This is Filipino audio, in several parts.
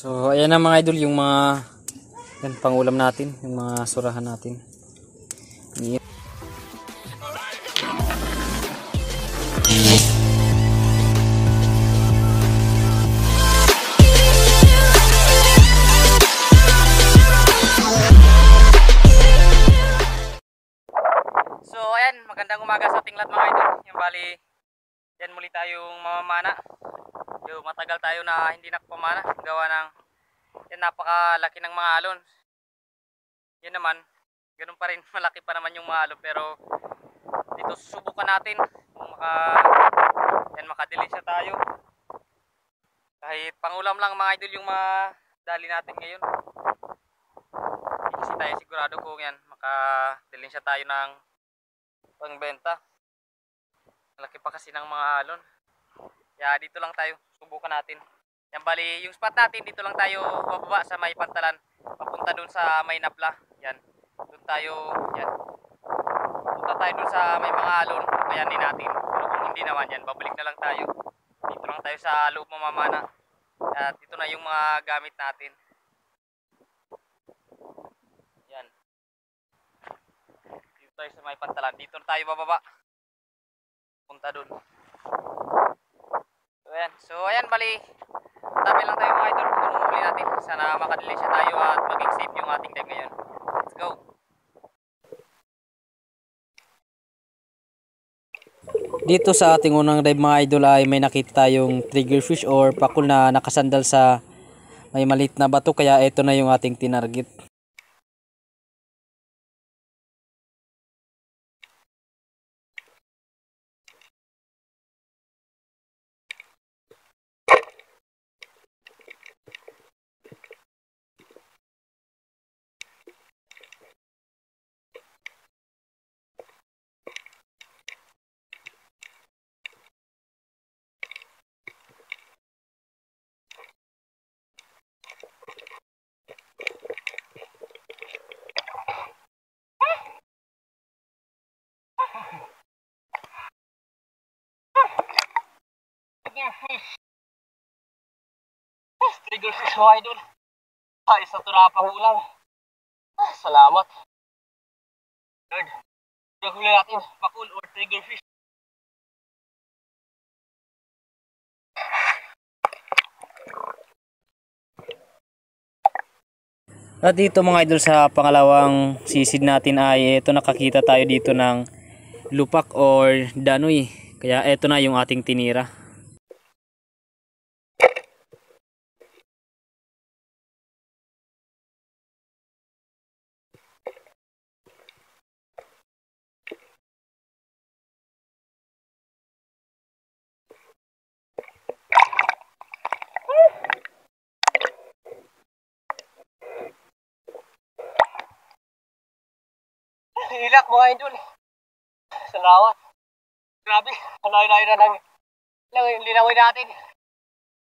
So ayan na mga idol yung mga yan, pangulam natin, yung mga surahan natin. Yan. So ayan, magandang umaga sa ating lahat mga idol. Yung bali, yan muli tayong mamamana. Yung matagal tayo na hindi nakapamana, gawa ng yan, napakalaki ng mga alon. Yan naman, ganun pa rin, malaki pa naman yung mga alon, pero dito susubukan natin kung makadilisya tayo. Kahit pangulam lang mga idol yung mga dali natin ngayon. Kasi tayo sigurado kung yan makadilisya tayo ng pangbenta. Malaki pa kasi ng mga alon. Kaya dito lang tayo, subukan natin. Yan bali, yung spot natin dito lang tayo bababa sa may pantalan, papunta dun sa may napla. Yan. Doon tayo, yan. Punta tayo dun sa may mga alon, bayanin natin. Pero kung hindi naman yan, babalik na lang tayo. Dito lang tayo sa loob mamamana. At ito na yung mga gamit natin. Yan. Dito tayo sa may pantalan. Dito tayo bababa. Punta dun. So ayan bali, tabi lang tayo mga idol kung umuli natin. Sana makadilisya tayo at maging safe yung ating dive ngayon. Let's go! Dito sa ating unang dive mga idol ay may nakita tayong triggerfish or pakul na nakasandal sa may maliit na bato, kaya ito na yung ating tinarget. Triggerfish mga idol. Ay, sa turapang ulang. Salamat. Lord, yung huli natin, pakul or triggerfish. At dito mga idol sa pangalawang sisid natin ay ito, nakakita tayo dito ng lupak or danoy. Kaya ito na yung ating tinira. Hilak mga idol. Salamat. Grabe, layo-layo na lang linawin natin.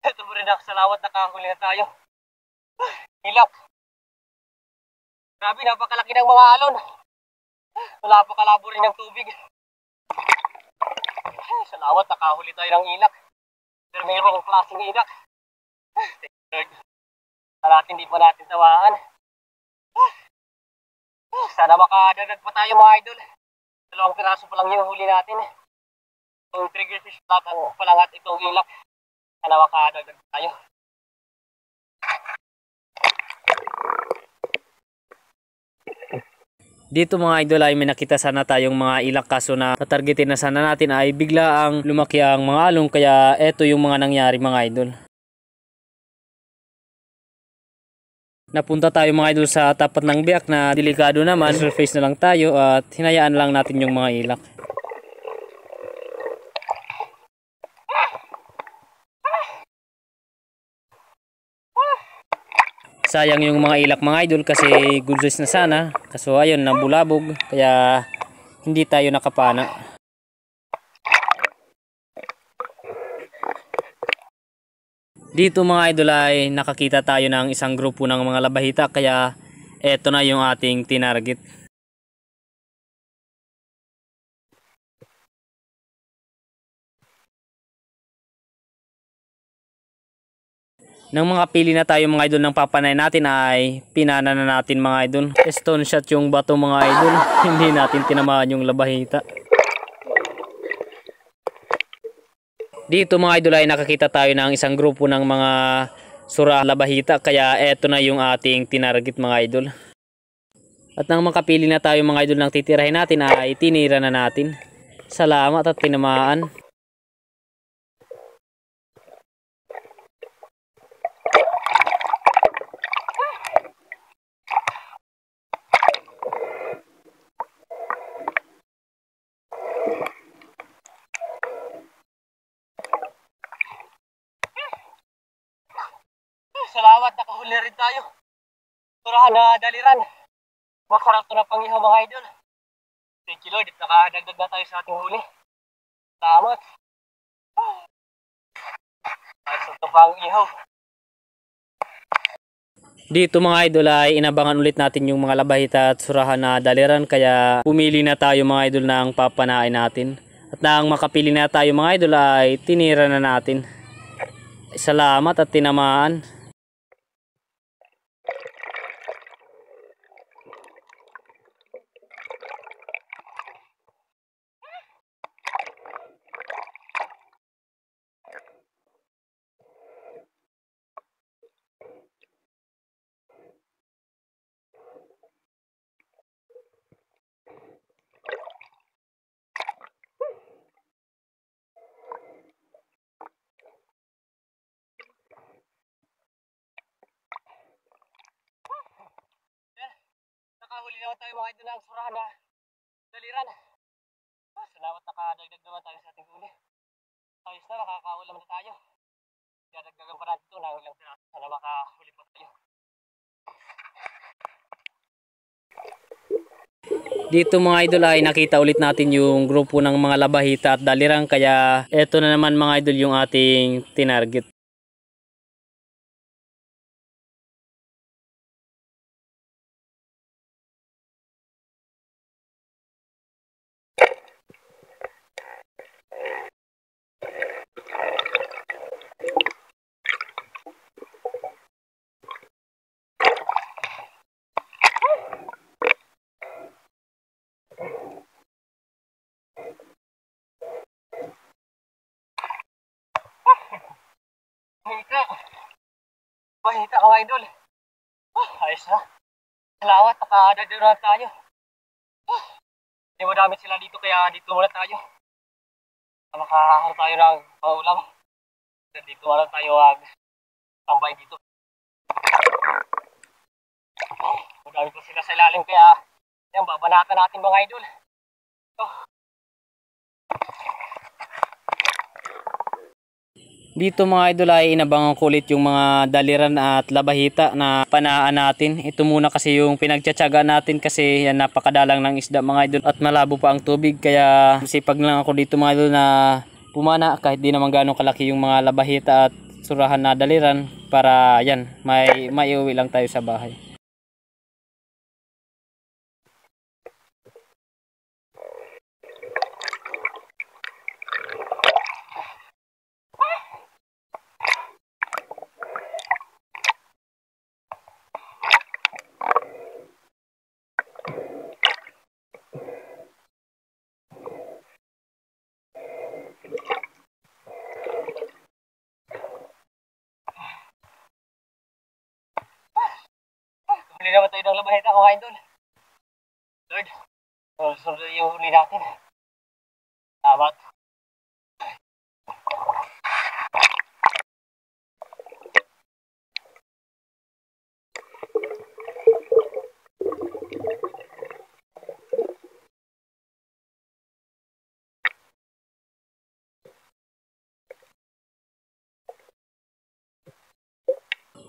Ito mo rin, salamat, nakahuli na tayo. Hilak. Grabe, napakalaki ng mga alon. Wala pa kalabo rin ng tubig. Salamat, nakahuli tayo ng ilak. Pero mayroong klaseng ilak. Sana hindi pa natin tawaan. Sana makadadag pa tayo mga idol. Dalawang piraso pa lang yung huli natin. Yung triggerfish pa lang at itong ilak. Sana makadadag tayo. Dito mga idol ay may nakita sana tayong mga ilak, kaso na tatargetin na sana natin ay bigla ang lumaki ang mga alon, kaya eto yung mga nangyari mga idol. Napunta tayo mga idol sa tapat ng biyak na delikado naman, surface na lang tayo at hinayaan lang natin yung mga ilak. Sayang yung mga ilak mga idol kasi good size na sana, kaso ayun, nabulabog kaya hindi tayo nakapana. Dito mga idol ay nakakita tayo ng isang grupo ng mga labahita, kaya eto na yung ating tinarget. Nang mga pili na tayo mga idol ng papanay natin ay pinana na natin mga idol. Stone shot yung bato mga idol. Hindi natin tinamaan yung labahita. Dito mga idol ay nakakita tayo ng isang grupo ng mga sura labahita. Kaya eto na yung ating tinarget mga idol. At nang makapili na tayo mga idol ng titirahin natin ay tinira na natin. Salamat at tinamaan. Salamat, nakahuli rin tayo. Turahan na daliran. Masarap to na pangihaw mga idol. Thank you Lord, nakadagdag na tayo sa ating huli. Salamat. Ayos ito pang ihaw. Dito mga idol ay inabangan ulit natin yung mga labahita at surahan na daliran. Kaya pumili na tayo mga idol ng papanain natin. At nang makapili na tayo mga idol ay tinira na natin. Salamat at tinamaan. Nakahuli naman tayo mga idol ng surahan na daliran. Salamat, nakadagdag naman tayo sa ating huli. Ayos na, makakaulam na tayo. Dadagdagan pa natin ito ng ilang piraso. Sana makahuli pa tayo. Dito mga idol ay nakita ulit natin yung grupo ng mga labahita at daliran. Kaya eto na naman mga idol yung ating tinarget. Bahita ka mga idol. Ayos na. Salamat, nakadagdag na tayo. Hindi madami sila dito kaya dito muna tayo. Makakaroon tayo ng paulam. Dito muna tayo tambay dito. Madami pa sila sa ilalim kaya yan, babanatan natin mga idol. Dito mga idol ay inabangan ko ulit yung mga daliran at labahita na panaan natin. Ito muna kasi yung pinagtsatsaga natin kasi yan, napakadalang ng isda mga idol at malabo pa ang tubig. Kaya sipag lang ako dito mga idol na pumana kahit di naman gano'ng kalaki yung mga labahita at surahan na daliran para yan, may uwi lang tayo sa bahay. Huli naman tayo ng labahita mga idol. Lord, sunod yung huli natin. Salamat.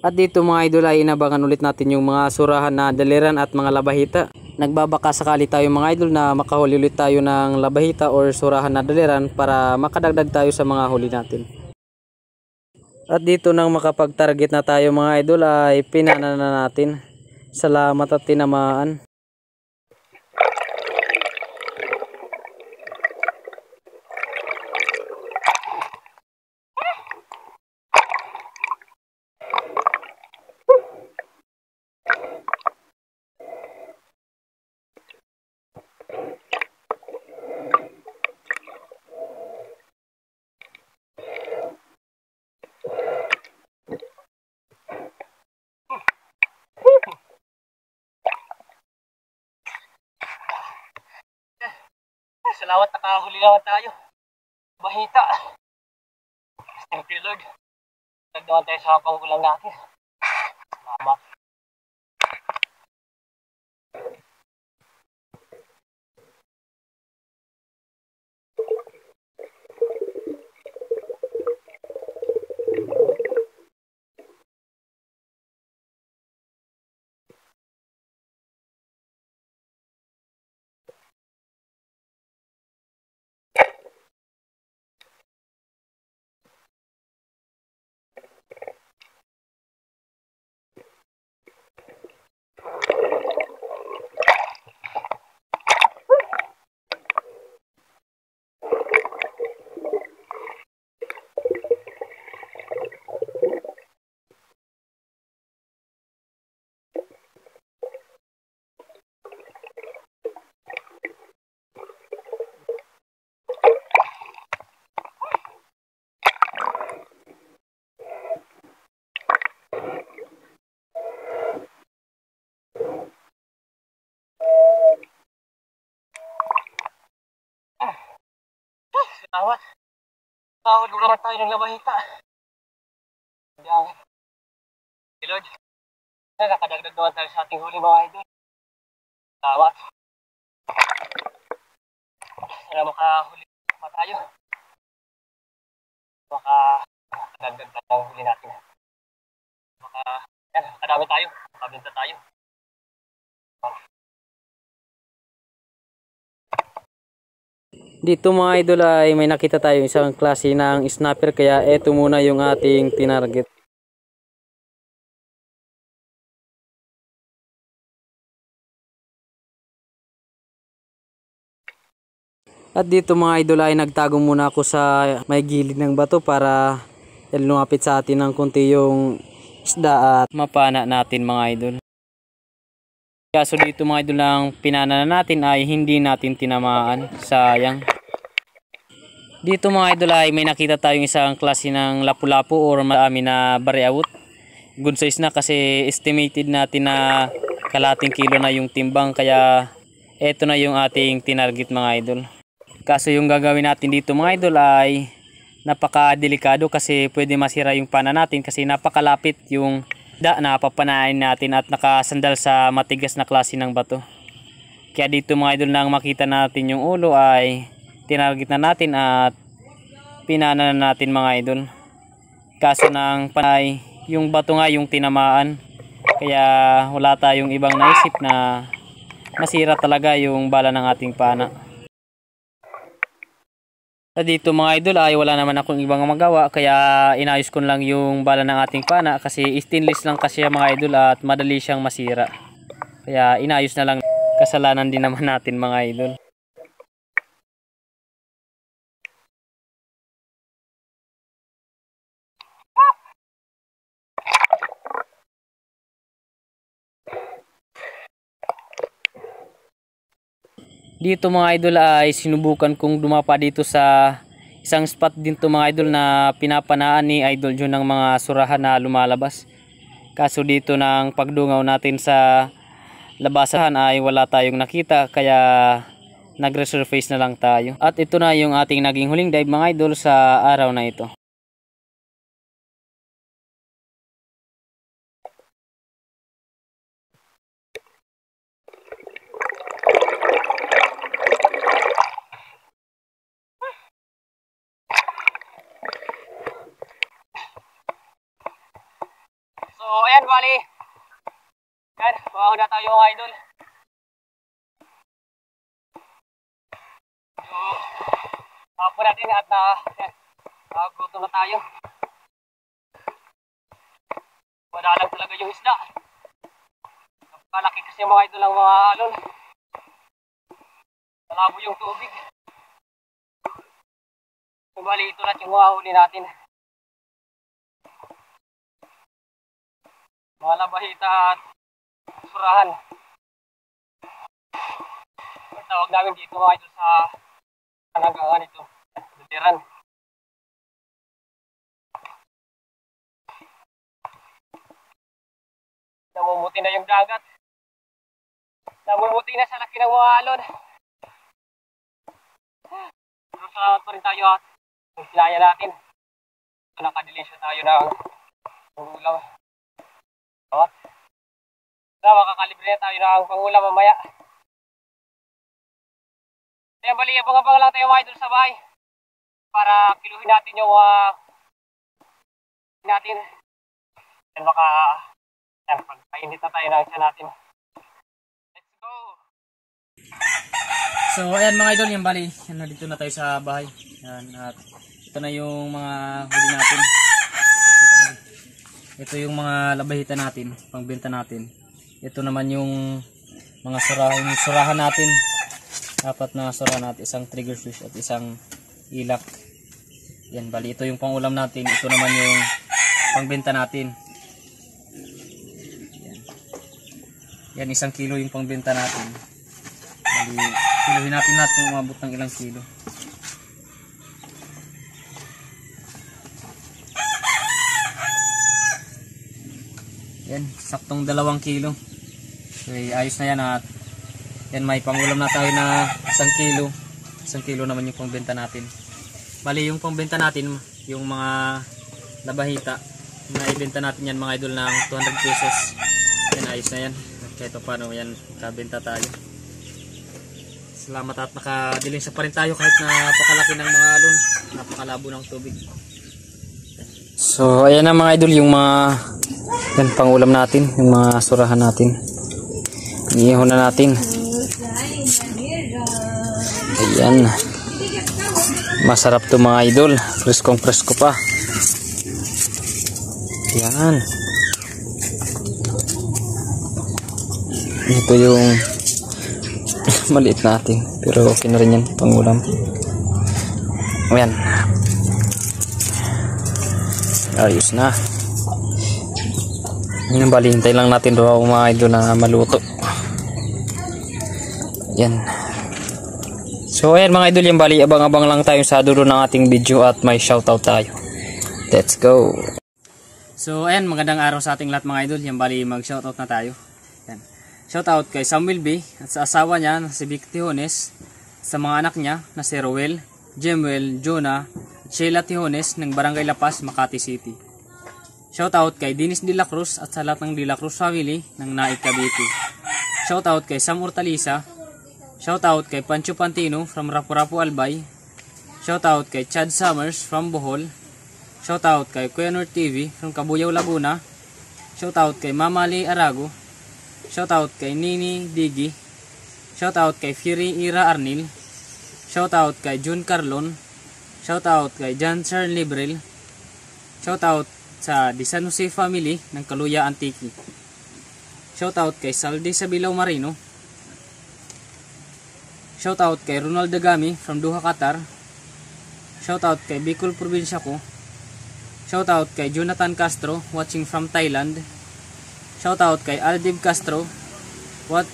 At dito mga idol ay inabangan ulit natin yung mga surahan na daliran at mga labahita. Nagbabaka sakali tayo mga idol na makahuli ulit tayo ng labahita or surahan na daliran para makadagdag tayo sa mga huli natin. At dito nang makapag-target na tayo mga idol ay pinana na natin. Salamat at tinamaan. salamat, nakahuli naman tayo. Bahita. Thank you, Lord. Nagdawan tayo sa panggulang natin. Salamat. Salamat. Nakahuli naman tayo ng labahita. Diyan. Lord. Nakadagdag naman tayo sa ating huli mga idol. Salamat. Sana makahuli pa tayo. Makadagdag tayo ng huli natin. Makadami tayo. Makabinta tayo. Dito mga idol ay may nakita tayo isang klase ng snapper, kaya eto muna yung ating tinarget. At dito mga idol ay nagtago muna ako sa may gilid ng bato para lumapit sa atin ng konti yung isda at mapana natin mga idol. Kaso dito mga idol ang pinana natin ay hindi natin tinamaan, sayang. Dito mga idol ay may nakita tayong isang klase ng lapu-lapu or marami na bariawot. Good size na kasi estimated natin na kalating kilo na yung timbang, kaya eto na yung ating tinarget mga idol. Kaso yung gagawin natin dito mga idol ay napaka-delikado kasi pwede masira yung pana natin kasi napakalapit yung na papanain natin at nakasandal sa matigas na klase ng bato. Kaya dito mga idol nang makita natin yung ulo ay tinarget na natin at pinana na natin mga idol. Kaso ng panay yung bato nga yung tinamaan, kaya wala tayong ibang naisip na masira talaga yung bala ng ating pana. At dito mga idol ay wala naman akong ibang magawa, kaya inayos ko lang yung bala ng ating pana kasi stainless lang kasi mga idol at madali siyang masira. Kaya inayos na lang, kasalanan din naman natin mga idol. Dito mga idol ay sinubukan kong dumapa dito sa isang spot din to mga idol na pinapanaan ni Idol John ng mga surahan na lumalabas. Kaso dito ng pagdungaw natin sa labasan ay wala tayong nakita, kaya nag-resurface na lang tayo. At ito na yung ating naging huling dive mga idol sa araw na ito. So ayan bali. Yan, bawa na tayo mga idol. So, hapon natin at gutom na tayo. Madalang talaga yung isda. Napalaki kasi mga idol ang mga alon. Malabo yung tubig. So, bali ito lahat yung mga huli natin. Mga labahita at surahan. Tawag namin dito mga idol sa kanagahan ito. Luteran. Namumuti na yung dagat. Namumuti na sa laki ng mga alon. Pero salamat pa rin tayo at kinaya natin. Nakadilisyo tayo ng pangulam. At makakalibre na tayo ng pangulam mamaya. Kaya bali, abang-abang lang tayo mga idol sa bahay para kiluhin natin yung natin. And pagpainit na tayo ng isa natin. Let's go! So ayan mga idol, yung bali, dito na tayo sa bahay. Yan, at ito na yung mga huli natin. Ito yung mga labahita natin, pangbenta natin. Ito naman yung mga surahan natin. Apat na surahan natin, isang triggerfish at isang ilak. Yan, bali ito yung pangulam natin. Ito naman yung pangbenta natin. Yan, 1 kilo yung pangbenta natin. Bali, kiluhin natin kung umabot ng ilang kilo. Yan, saktong 2 kilo. Okay, ayos na yan at yan, may pangulam na tayo na 1 kilo. 1 kilo naman yung pangbenta natin. Bali, yung pangbenta natin, yung mga labahita, naibenta natin yan mga idol ng 200 pesos. Yan, ayos na yan. Kahit paano yan, kabenta tayo. Salamat at nakadiling pa rin tayo kahit napakalaki ng mga alon. Napakalabo ng tubig. So, ayan na mga idol, yung mga yan, pangulam natin, yung mga surahan natin. Iihon na natin. Ayan. Masarap to mga idol. Preskong presko pa. Ayan. Ito yung maliit natin. Pero okay na rin yan. Pangulam. Ayan. Ayos na. Yan, bali, hintay lang natin doon mga idol na maluto. Yan. So ayan mga idol, yung bali, abang-abang lang tayo sa dulo ng ating video at may shoutout tayo. Let's go. So ayan, magandang araw sa ating lahat mga idol. Yung bali, mag-shoutout na tayo. Yan. Shoutout kay Samuel B. at sa asawa niya na si Vic Tijones, sa mga anak niya na si Roel, Jemuel, Jonah, at Sheila Tijones ng Barangay Lapas, Makati City. Shoutout kay Dennis De La Cruz at sa lahat ng De La Cruz family ng Naik Cavite. Shoutout kay Sam Hortalisa. Shoutout kay Pancho Pantino from Rapu-Rapu Albay. Shoutout kay Chad Summers from Bohol. Shoutout kay Kuya Nor TV from Cabuyao, Laguna. Shoutout kay Mama Lee Arago. Shoutout kay Nini Digi. Shoutout kay Fury Ira Arnil. Shoutout kay June Carlon. Shoutout kay John Sir Librel. Shoutout sa Di San Jose family ng Kaluya Antique. Shoutout kay Saldi Sabilaw Marino. Shoutout kay Ronald Dagami from Doha, Qatar. Shoutout kay Bicol Probinsya ko. Shoutout kay Jonathan Castro watching from Thailand. Shoutout kay Aldib Castro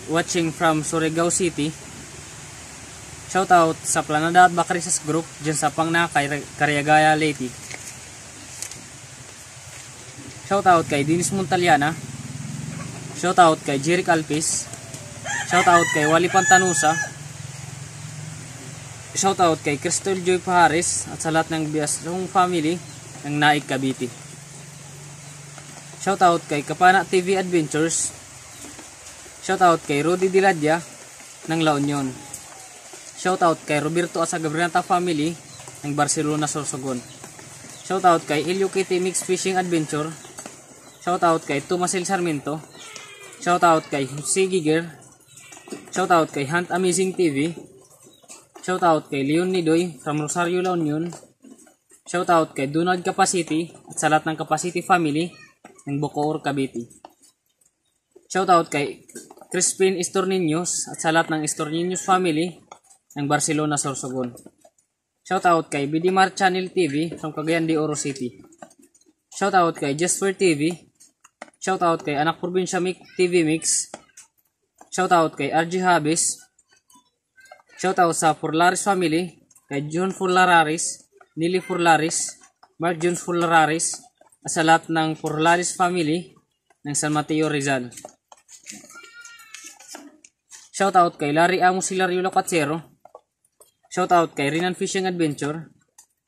watching from Surigao City. Shoutout sa Planada at Bacrisas Group dyan sa Pangna, Cariagaya, Leyte. Shoutout kay Dinis Montaliana. Shoutout kay Jeric Alpis. Shoutout kay Wally Pantanusa. Shoutout kay Crystal Joy Pahares at sa lahat ng Biasong family ng Naik Cavite. Shoutout kay Kapana TV Adventures. Shoutout kay Rudy Diladya ng La Union. Shoutout kay Roberto Asagabrianta family ng Barcelona, Sorsogon. Shoutout kay Elio Kitty Mix Fishing Adventure. Shoutout kay Tomasil Sarmiento. Shoutout kay Jose Giger. Shoutout kay Hunt Amazing TV. Shoutout kay Leon Nidoy from Rosario, La Union. Shoutout kay Donald Capacity at sa lahat ng Capacity family ng Bocoor, Cavite. Shoutout kay Crispin Estorninos at sa lahat ng Estorninos family ng Barcelona, Sorsogon. Shoutout kay Bidimar Channel TV from Cagayan de Oro City. Shoutout kay Jasper TV. Shoutout kay Anak Probinsya TV Mix. Shoutout kay RG Habis. Shoutout sa Furlaris family, kay John Furlaris, Nili Furlaris, Mark John Furlaris, at sa lahat ng Furlaris family ng San Mateo, Rizal. Shoutout kay Larry Amos Hilario Locatsero. Shoutout kay Renan Fishing Adventure.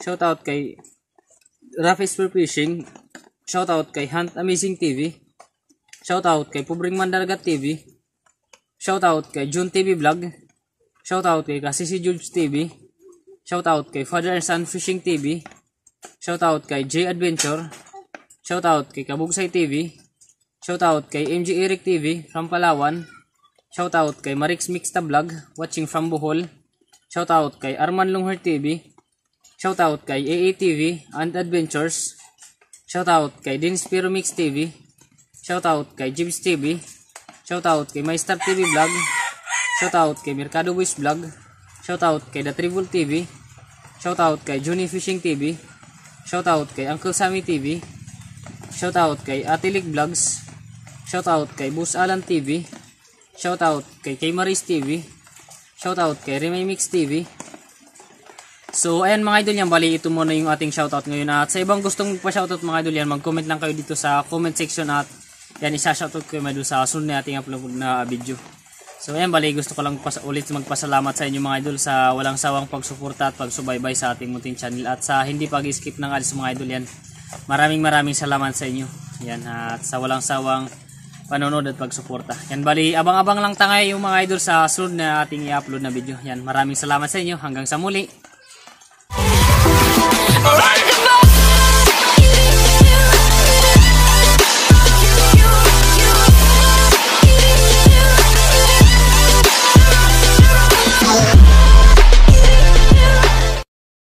Shoutout kay Raffis for Fishing. Shoutout kay Hunt Amazing TV. Shoutout kay Pubring Mandargat TV. Shoutout kay June TV Vlog. Shoutout kay Kasisi George TV. Shoutout kay Father and Son Fishing TV. Shoutout kay J Adventure. Shoutout kay Kabugsay TV. Shoutout kay MG Eric TV from Palawan. Shoutout kay Marix Mixta Vlog watching from Bohol. Shoutout kay Arman Lungher TV. Shoutout kay AA TV and Adventures. Shoutout kay Dennis Piromix TV. Shoutout kay Jibs TV. Shoutout kay MyStar TV Vlog. Shoutout kay Mercado Boys Vlog. Shoutout kay The Tribal TV. Shoutout kay Johnny Fishing TV. Shoutout kay Uncle Sammy TV. Shoutout kay Atilik Vlogs. Shoutout kay Boss Alan TV. Shoutout kay Maris TV. Shoutout kay Remay Mix TV. So ayan mga idol yan, bali ito muna yung ating shoutout ngayon. At sa ibang gustong magpa-shoutout mga idol yan, mag-comment lang kayo dito sa comment section at yan isa-shoutout ko yung sa sunod na ating upload na video. So ayan, bali gusto ko lang ulit magpasalamat sa inyo mga idol sa walang sawang pagsuporta at pagsubaybay sa ating munting channel at sa hindi pag-skip ng ads mga idol yan. Maraming salamat sa inyo. Yan, at sa walang sawang panonood at pagsuporta. Yan, bali abang-abang lang tangay yung mga idol sa sunod na ating i-upload na video. Yan, maraming salamat sa inyo. Hanggang sa muli. Alright.